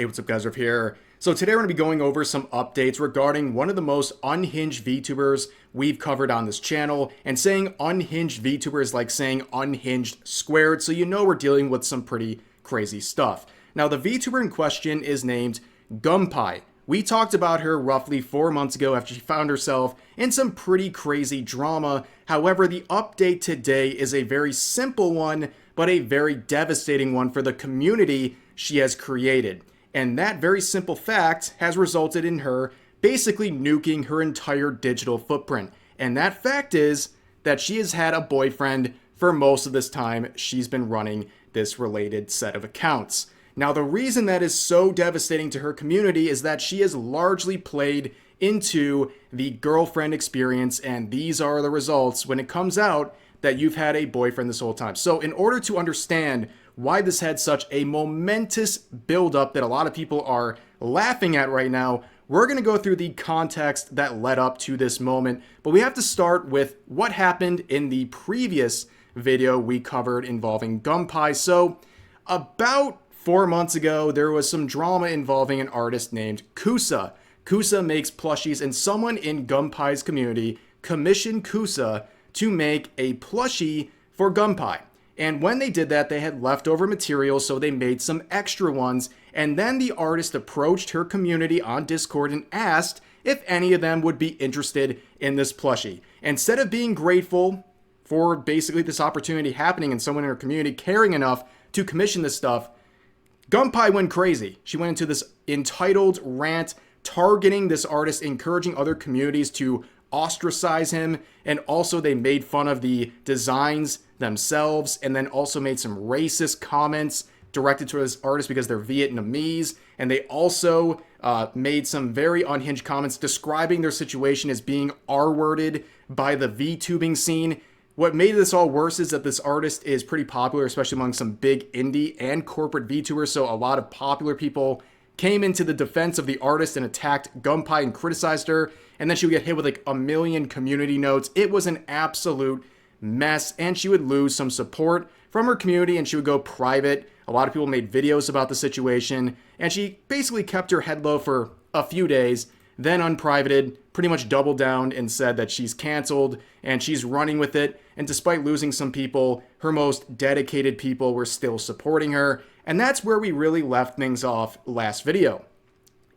Hey, what's up guys, Riff here. So today we're going to be going over some updates regarding one of the most unhinged VTubers we've covered on this channel, and saying unhinged VTuber is like saying unhinged squared, so you know we're dealing with some pretty crazy stuff. Now the VTuber in question is named Gumpy. We talked about her roughly 4 months ago after she found herself in some pretty crazy drama. However, the update today is a very simple one, but a very devastating one for the community she has created. And that very simple fact has resulted in her basically nuking her entire digital footprint. And that fact is that she has had a boyfriend for most of this time she's been running this related set of accounts. Now, the reason that is so devastating to her community is that she has largely played into the girlfriend experience, and these are the results when it comes out that you've had a boyfriend this whole time. So in order to understand why this had such a momentous buildup that a lot of people are laughing at right now, we're going to go through the context that led up to this moment. But we have to start with what happened in the previous video we covered involving Gumpy. So about 4 months ago, there was some drama involving an artist named Kusa. Kusa makes plushies, and someone in Gumpy's community commissioned Kusa to make a plushie for Gumpy. And when they did that, they had leftover material, so they made some extra ones. And then the artist approached her community on Discord and asked if any of them would be interested in this plushie. Instead of being grateful for basically this opportunity happening and someone in her community caring enough to commission this stuff, Gumpy went crazy. She went into this entitled rant targeting this artist, encouraging other communities to ostracize him, and also they made fun of the designs themselves, and then also made some racist comments directed to this artist because they're Vietnamese, and they also made some very unhinged comments describing their situation as being R-worded by the VTubing scene. What made this all worse is that this artist is pretty popular, especially among some big indie and corporate VTubers, so a lot of popular people came into the defense of the artist and attacked Gumpy and criticized her, and then she would get hit with like a million community notes. It was an absolute mess, and she would lose some support from her community, and she would go private. A lot of people made videos about the situation, and she basically kept her head low for a few days, then unprivated, pretty much doubled down and said that she's canceled and she's running with it. And despite losing some people, her most dedicated people were still supporting her. And that's where we really left things off last video.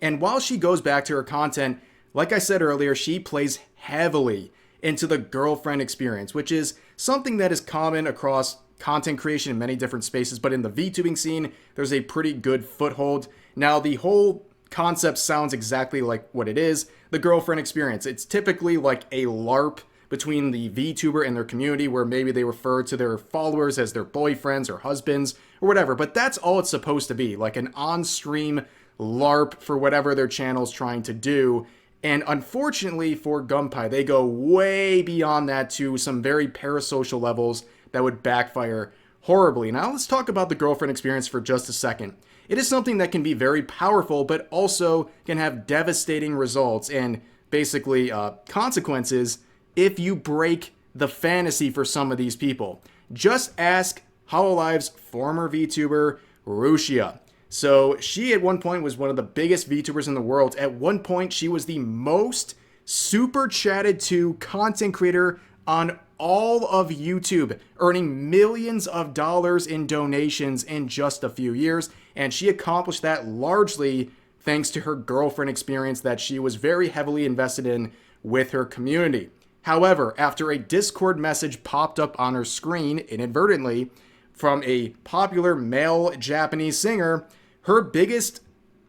And while she goes back to her content, like I said earlier, she plays heavily into the girlfriend experience, which is something that is common across content creation in many different spaces. But in the VTubing scene, there's a pretty good foothold. Now, the whole concept sounds exactly like what it is, the girlfriend experience. It's typically like a LARP between the VTuber and their community, where maybe they refer to their followers as their boyfriends or husbands or whatever, but that's all it's supposed to be, like an on-stream LARP for whatever their channel's trying to do. And unfortunately for Gumpy, they go way beyond that to some very parasocial levels that would backfire horribly. Now let's talk about the girlfriend experience for just a second. It is something that can be very powerful, but also can have devastating results and basically consequences if you break the fantasy for some of these people. Just ask Hololive's former VTuber, Rushia. So she at one point was one of the biggest VTubers in the world. At one point, she was the most super chatted to content creator on all of YouTube, earning millions of dollars in donations in just a few years. And she accomplished that largely thanks to her girlfriend experience that she was very heavily invested in with her community. However, after a Discord message popped up on her screen inadvertently from a popular male Japanese singer, her biggest,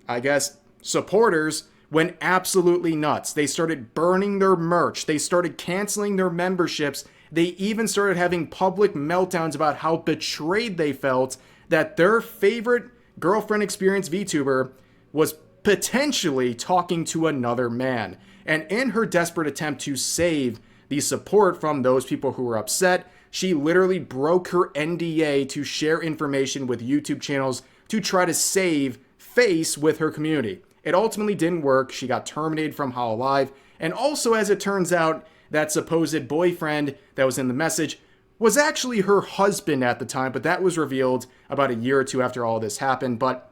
I guess, supporters went absolutely nuts. They started burning their merch. They started canceling their memberships. They even started having public meltdowns about how betrayed they felt that their favorite girlfriend experience VTuber was potentially talking to another man. And in her desperate attempt to save the support from those people who were upset, she literally broke her NDA to share information with YouTube channels to try to save face with her community. It ultimately didn't work. She got terminated from Hololive. And also, as it turns out, that supposed boyfriend that was in the message was actually her husband at the time, but that was revealed about a year or two after all this happened. But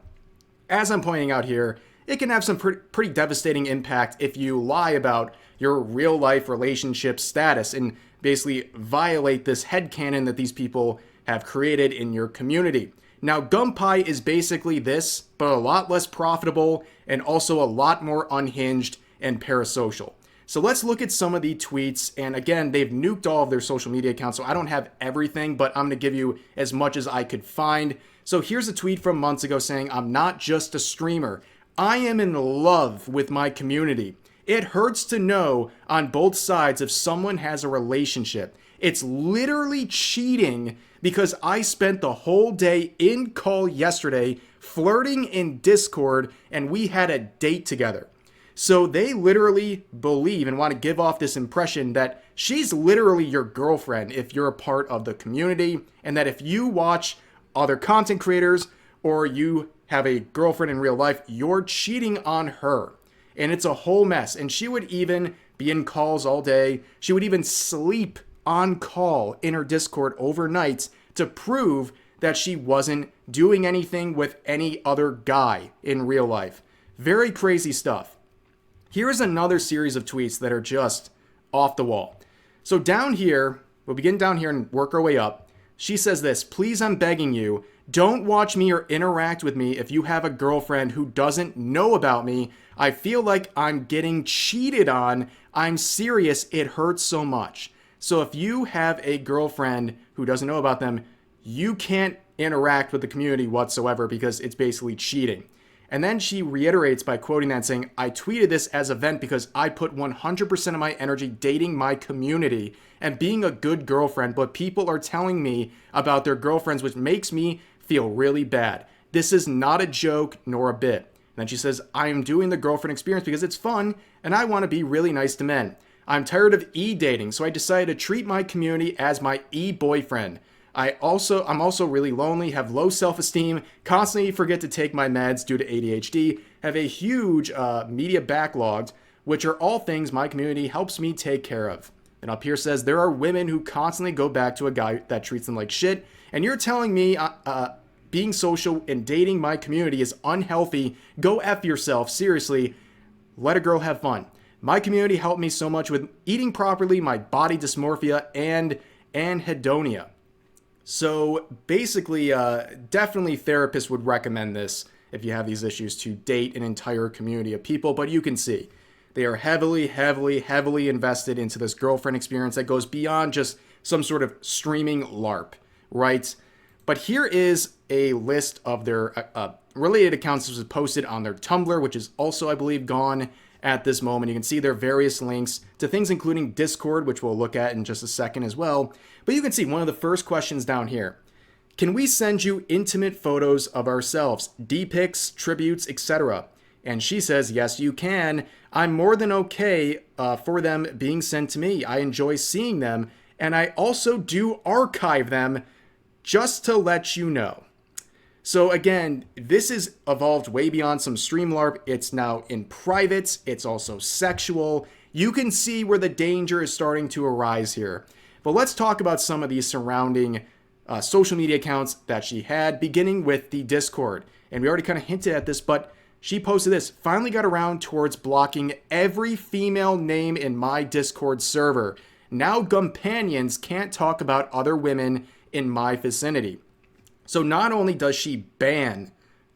as I'm pointing out here, it can have some pretty devastating impact if you lie about your real life relationship status and basically violate this headcanon that these people have created in your community. Now, Gumpy is basically this, but a lot less profitable and also a lot more unhinged and parasocial. So let's look at some of the tweets. And again, they've nuked all of their social media accounts, so I don't have everything, but I'm going to give you as much as I could find. So here's a tweet from months ago saying, "I'm not just a streamer. I am in love with my community. It hurts to know on both sides if someone has a relationship. It's literally cheating because I spent the whole day in call yesterday flirting in Discord and we had a date together." So they literally believe and want to give off this impression that she's literally your girlfriend if you're a part of the community, and that if you watch other content creators or you have a girlfriend in real life, you're cheating on her. And it's a whole mess. And she would even be in calls all day. She would even sleep on call in her Discord overnight to prove that she wasn't doing anything with any other guy in real life. Very crazy stuff. Here is another series of tweets that are just off the wall. So down here, we'll begin down here and work our way up. She says this: "Please, I'm begging you, don't watch me or interact with me if you have a girlfriend who doesn't know about me. I feel like I'm getting cheated on. I'm serious. It hurts so much." So if you have a girlfriend who doesn't know about them, you can't interact with the community whatsoever because it's basically cheating. And then she reiterates by quoting that, saying, "I tweeted this as a vent because I put 100% of my energy dating my community and being a good girlfriend, but people are telling me about their girlfriends, which makes me feel really bad. This is not a joke nor a bit." And then she says, "I am doing the girlfriend experience because it's fun and I want to be really nice to men. I'm tired of e-dating, so I decided to treat my community as my e-boyfriend. I'm also really lonely, have low self-esteem, constantly forget to take my meds due to ADHD, have a huge media backlog, which are all things my community helps me take care of." And up here says, "There are women who constantly go back to a guy that treats them like shit, and you're telling me being social and dating my community is unhealthy. Go F yourself. Seriously, let a girl have fun. My community helped me so much with eating properly, my body dysmorphia, and anhedonia." So basically, definitely therapists would recommend this if you have these issues, to date an entire community of people. But you can see they are heavily, heavily, heavily invested into this girlfriend experience that goes beyond just some sort of streaming LARP, right? But here is a list of their related accounts that was posted on their Tumblr, which is also, I believe, gone at this moment. You can see their various links to things including Discord, which we'll look at in just a second as well. But you can see one of the first questions down here: "Can we send you intimate photos of ourselves, D-pics, tributes, etc.?" And she says, "Yes, you can. I'm more than okay for them being sent to me. I enjoy seeing them, and I also do archive them, just to let you know." So again, this has evolved way beyond some stream LARP. It's now in private. It's also sexual. You can see where the danger is starting to arise here. But let's talk about some of these surrounding social media accounts that she had, beginning with the Discord. And we already kind of hinted at this, but she posted this: "Finally got around towards blocking every female name in my Discord server. Now Gumpanions can't talk about other women in my vicinity." So not only does she ban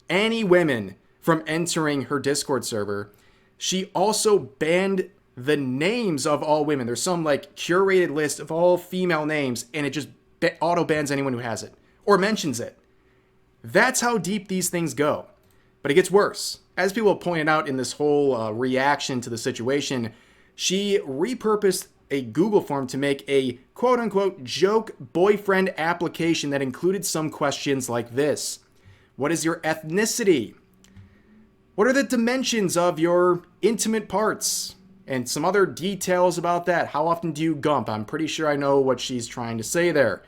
any women from entering her Discord server, she also banned the names of all women. There's some like curated list of all female names, and it just auto bans anyone who has it or mentions it. That's how deep these things go. But it gets worse. As people have pointed out in this whole reaction to the situation, she repurposed a Google form to make a quote-unquote joke boyfriend application that included some questions like this: "What is your ethnicity? What are the dimensions of your intimate parts?" And some other details about that. "How often do you gump?" I'm pretty sure I know what she's trying to say there.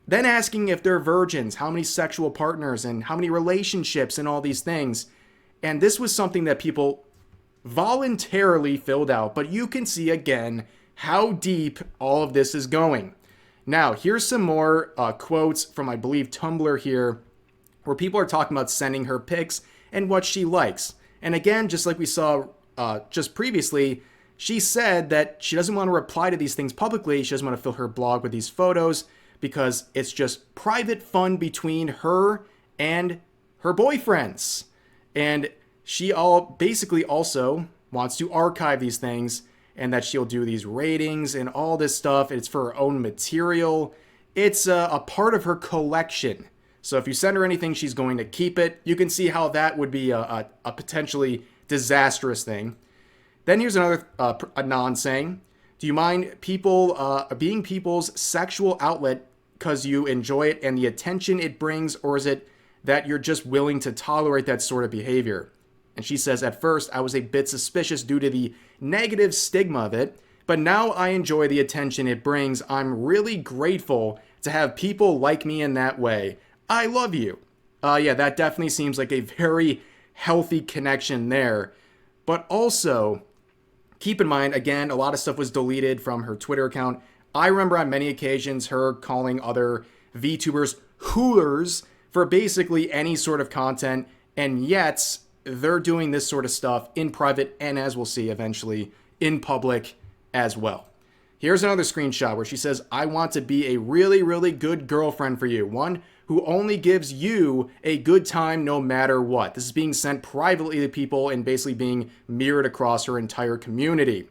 Then asking if they're virgins, how many sexual partners, and how many relationships, and all these things. And this was something that people voluntarily filled out, but you can see again how deep all of this is going. Now, here's some more quotes from, I believe, Tumblr here, where people are talking about sending her pics and what she likes. And again, just like we saw just previously, she said that she doesn't want to reply to these things publicly. She doesn't want to fill her blog with these photos because it's just private fun between her and her boyfriends. And she basically also wants to archive these things, and that she'll do these ratings and all this stuff. It's for her own material. It's a part of her collection. So if you send her anything, she's going to keep it. You can see how that would be a potentially disastrous thing. Then here's another Anon saying, do you mind people being people's sexual outlet because you enjoy it and the attention it brings, or is it that you're just willing to tolerate that sort of behavior? And she says, at first, I was a bit suspicious due to the negative stigma of it, but now I enjoy the attention it brings. I'm really grateful to have people like me in that way. I love you. Yeah, that definitely seems like a very healthy connection there. But also, keep in mind, again, a lot of stuff was deleted from her Twitter account. I remember on many occasions her calling other VTubers hoolers for basically any sort of content, and yet they're doing this sort of stuff in private and, as we'll see eventually, in public as well. Here's another screenshot where she says, I want to be a really, really good girlfriend for you. One who only gives you a good time no matter what. This is being sent privately to people and basically being mirrored across her entire community.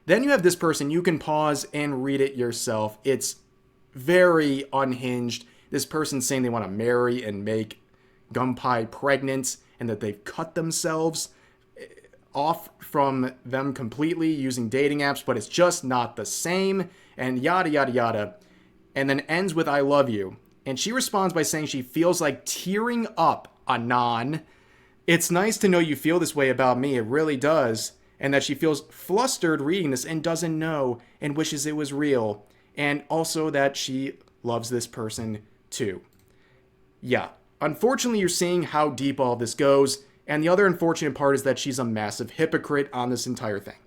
Then you have this person. You can pause and read it yourself. It's very unhinged. This person saying they want to marry and make Gumpy pregnant, and that they've cut themselves off from them completely using dating apps, but it's just not the same, and yada, yada, yada. And then ends with, I love you. And she responds by saying she feels like tearing up, Anon. It's nice to know you feel this way about me. It really does. And that she feels flustered reading this and doesn't know and wishes it was real. And also that she loves this person too. Yeah. Unfortunately, you're seeing how deep all this goes, and the other unfortunate part is that she's a massive hypocrite on this entire thing.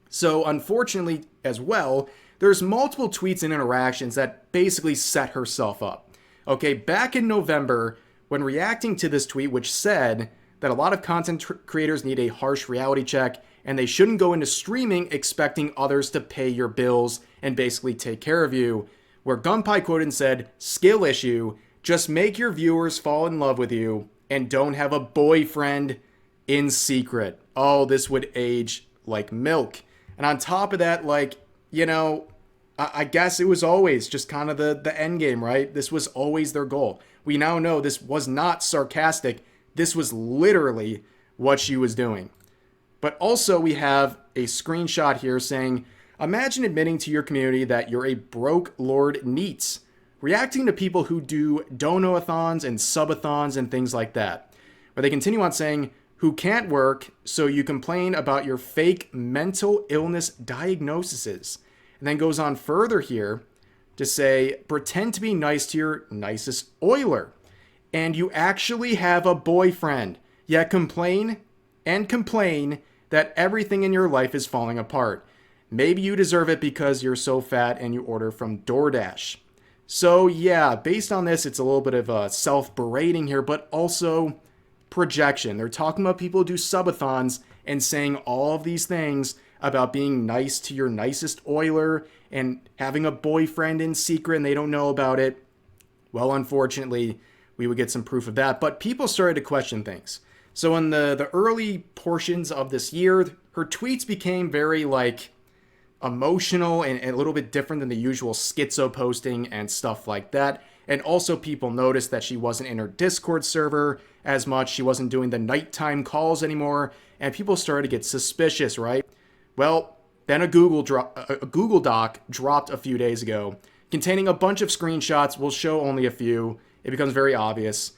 So, unfortunately, as well, there's multiple tweets and interactions that basically set herself up. Okay, back in November, when reacting to this tweet, which said that a lot of content creators need a harsh reality check, and they shouldn't go into streaming expecting others to pay your bills and basically take care of you, where Gumpy quoted and said, skill issue, just make your viewers fall in love with you and don't have a boyfriend in secret. Oh, this would age like milk. And on top of that, like, you know, I guess it was always just kind of the end game, right? This was always their goal. We now know this was not sarcastic. This was literally what she was doing. But also we have a screenshot here saying, imagine admitting to your community that you're a broke Lord Neats, reacting to people who do dono-a-thons and subathons and things like that. Where they continue on saying, who can't work, so you complain about your fake mental illness diagnoses. And then goes on further here to say, pretend to be nice to your nicest oiler. And you actually have a boyfriend, yet complain and complain that everything in your life is falling apart. Maybe you deserve it because you're so fat and you order from DoorDash. So yeah, based on this, it's a little bit of self-berating here, but also projection. They're talking about people who do subathons and saying all of these things about being nice to your nicest oiler and having a boyfriend in secret and they don't know about it. Well, unfortunately, we would get some proof of that, but people started to question things. So in the early portions of this year, her tweets became very like emotional and a little bit different than the usual schizo posting and stuff like that. And also people noticed that she wasn't in her Discord server as much. She wasn't doing the nighttime calls anymore. And people started to get suspicious, right? Well, then a Google Doc dropped a few days ago containing a bunch of screenshots. We'll show only a few. It becomes very obvious.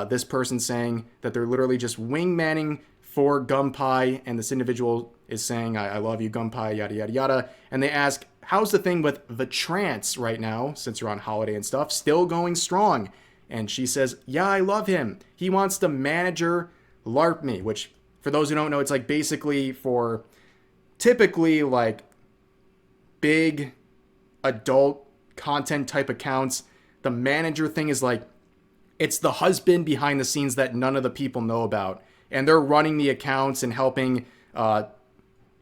This person saying that they're literally just wingmanning for Gumpy, and this individual is saying, I love you, Gumpy, yada, yada, yada. And they ask, how's the thing with the trance right now, since you're on holiday and stuff, still going strong? And she says, yeah, I love him. He wants to manager LARP me, which for those who don't know, it's like basically for typically like big adult content type accounts. The manager thing is like, it's the husband behind the scenes that none of the people know about. and they're running the accounts and helping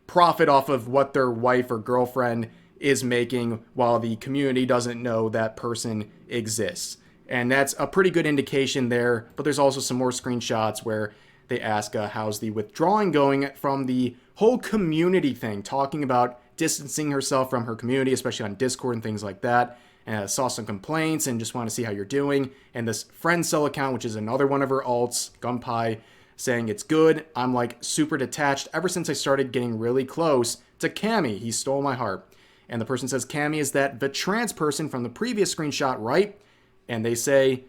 profit off of what their wife or girlfriend is making while the community doesn't know that person exists. And that's a pretty good indication there. But there's also some more screenshots where they ask how's the withdrawing going from the whole community thing, talking about distancing herself from her community, especially on Discord and things like that. And I saw some complaints and just want to see how you're doing. And this friend cell account, which is another one of her alts, Gumpy, saying it's good. I'm like super detached ever since I started getting really close to Cammy. He stole my heart. And the person says Cammy is that the trans person from the previous screenshot, right? And they say,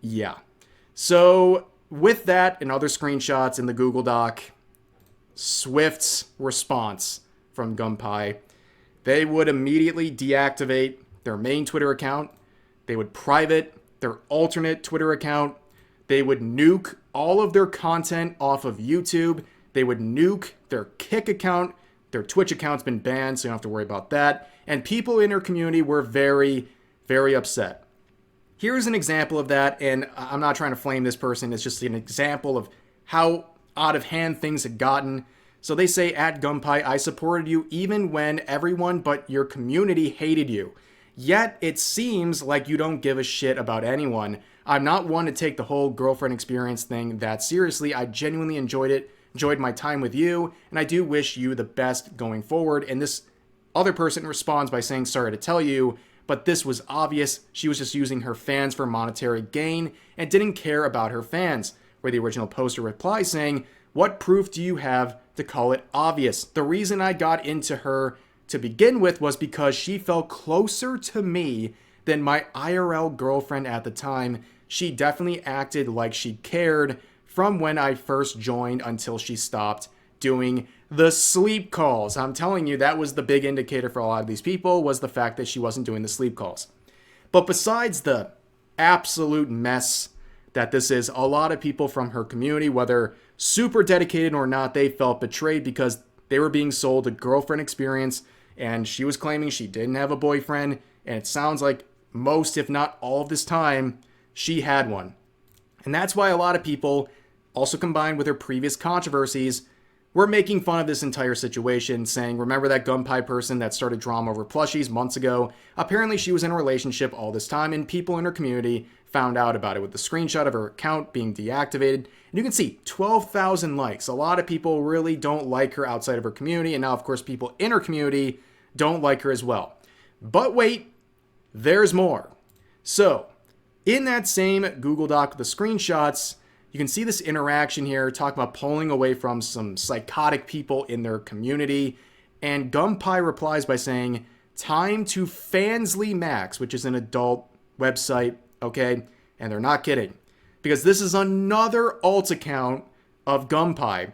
yeah. So with that and other screenshots in the Google Doc, Swift's response from Gumpy, they would immediately deactivate their main Twitter account. They would private their alternate Twitter account. They would nuke all of their content off of YouTube. They would nuke their Kick account. Their Twitch account's been banned, so you don't have to worry about that. And people in her community were very, very upset. Here's an example of that, and I'm not trying to flame this person. It's just an example of how out of hand things had gotten. So they say, at Gumpy, I supported you even when everyone but your community hated you. Yet it seems like you don't give a shit about anyone. I'm not one to take the whole girlfriend experience thing that seriously. I genuinely enjoyed my time with you, and I do wish you the best going forward. And this other person responds by saying, sorry to tell you, but this was obvious. She was just using her fans for monetary gain and didn't care about her fans. Where the original poster replies saying, what proof do you have to call it obvious? The reason I got into her to begin with was because she felt closer to me than my IRL girlfriend at the time. She definitely acted like she cared from when I first joined until she stopped doing the sleep calls. I'm telling you, that was the big indicator for a lot of these people, was the fact that she wasn't doing the sleep calls. But besides the absolute mess that this is, a lot of people from her community, whether super dedicated or not, they felt betrayed because they were being sold a girlfriend experience, and she was claiming she didn't have a boyfriend, and it sounds like most, if not all of this time, she had one. And that's why a lot of people, also combined with her previous controversies, were making fun of this entire situation, saying, remember that Gumpy person that started drama over plushies months ago? Apparently she was in a relationship all this time, and people in her community found out about it with the screenshot of her account being deactivated. And you can see 12,000 likes. A lot of people really don't like her outside of her community, and now, of course, people in her community don't like her as well. But wait, there's more. So, in that same Google Doc with the screenshots, you can see this interaction here, talking about pulling away from some psychotic people in their community. And Gumpy replies by saying, time to Fansly Max, which is an adult website, okay? And they're not kidding. Because this is another alt account of Gumpy.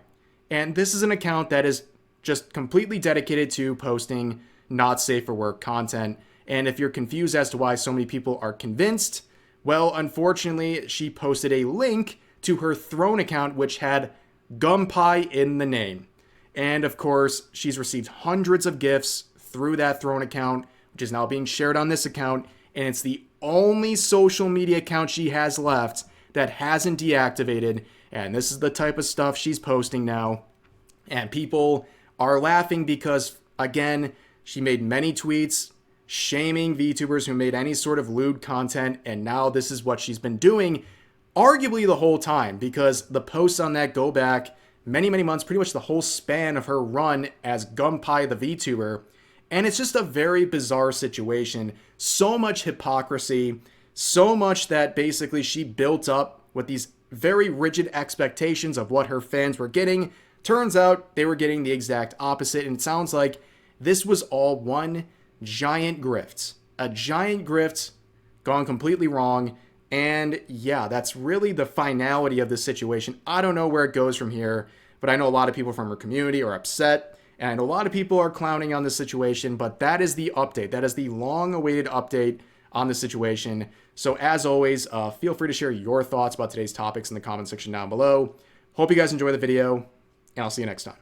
And this is an account that is just completely dedicated to posting not safe for work content. And if you're confused as to why so many people are convinced, well, unfortunately, she posted a link to her Throne account, which had Gumpy in the name. And of course, she's received hundreds of gifts through that Throne account, which is now being shared on this account. And it's the only social media account she has left that hasn't deactivated. And this is the type of stuff she's posting now. And people are laughing because, again, she made many tweets shaming VTubers who made any sort of lewd content. And now this is what she's been doing arguably the whole time, because the posts on that go back many, many months, pretty much the whole span of her run as Gumpy the VTuber. And it's just a very bizarre situation. So much hypocrisy, so much that basically she built up with these very rigid expectations of what her fans were getting. Turns out they were getting the exact opposite. And it sounds like this was all one giant grift. A giant grift gone completely wrong. And yeah, that's really the finality of this situation. I don't know where it goes from here, but I know a lot of people from her community are upset. And I know a lot of people are clowning on this situation, but that is the update. That is the long-awaited update on the situation. So as always, feel free to share your thoughts about today's topics in the comment section down below. Hope you guys enjoy the video, and I'll see you next time.